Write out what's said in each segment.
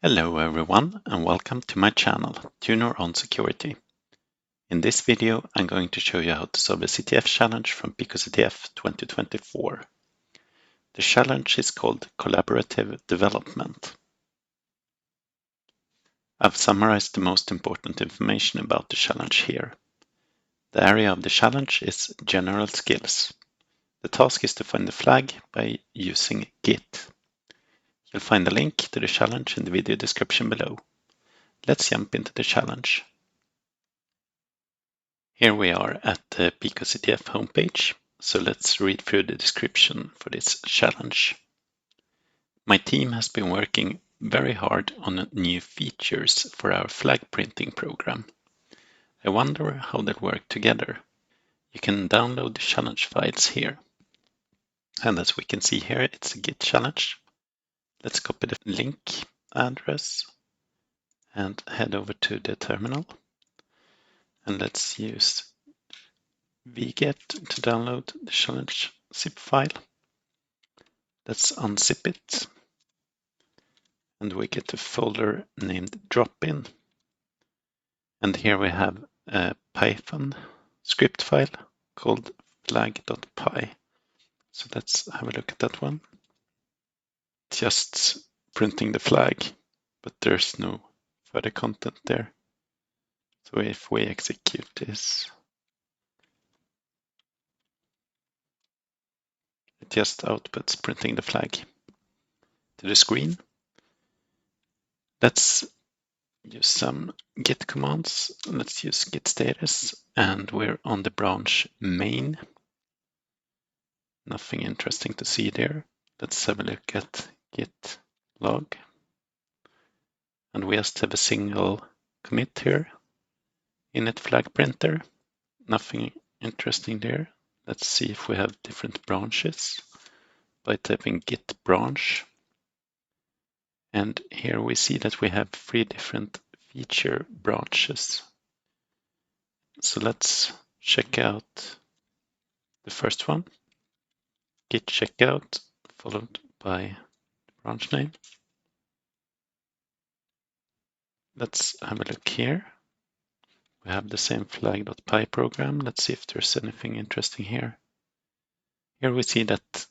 Hello everyone and welcome to my channel, Tuner on Security. In this video I'm going to show you how to solve a CTF challenge from picoCTF 2024. The challenge is called Collaborative Development. I've summarized the most important information about the challenge here. The area of the challenge is General Skills. The task is to find the flag by using Git. You'll find the link to the challenge in the video description below. Let's jump into the challenge. Here we are at the picoCTF homepage, so let's read through the description for this challenge. My team has been working very hard on new features for our flag printing program. I wonder how they work together. You can download the challenge files here. And as we can see here, it's a Git challenge. Let's copy the link address and head over to the terminal. And let's use wget to download the challenge zip file. Let's unzip it. And we get a folder named drop-in. And here we have a Python script file called flag.py. So let's have a look at that one. Just printing the flag, but there's no further content there. So if we execute this, it just outputs printing the flag to the screen. Let's use some git commands. Let's use git status, and we're on the branch main. Nothing interesting to see there. Let's have a look at git log. And we just have a single commit here. Init flag printer. Nothing interesting there. Let's see if we have different branches by typing git branch. And here we see that we have 3 different feature branches. So let's check out the first one. Git checkout followed by the branch name. Let's have a look here. We have the same flag.py program. Let's see if there's anything interesting here. Here we see that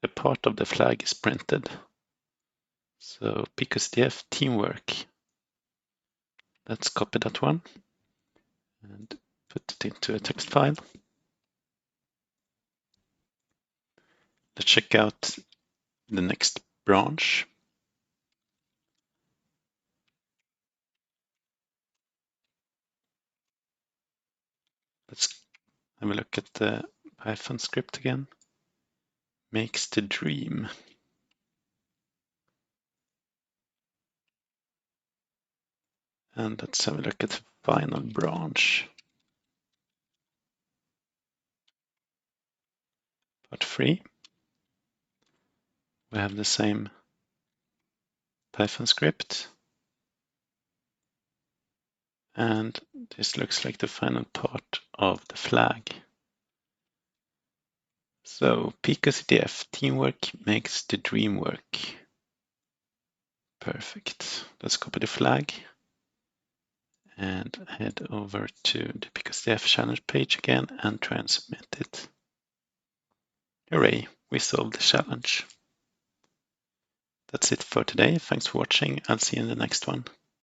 a part of the flag is printed. So picoCTF teamwork. Let's copy that one and put it into a text file. Let's check out the next branch. Let's have a look at the Python script again. Makes the dream. And let's have a look at the final branch. Part 3. We have the same Python script. And this looks like the final part of the flag. So picoCTF, teamwork makes the dream work. Perfect. Let's copy the flag and head over to the picoCTF challenge page again and try and submit it. Hooray, we solved the challenge. That's it for today. Thanks for watching. I'll see you in the next one.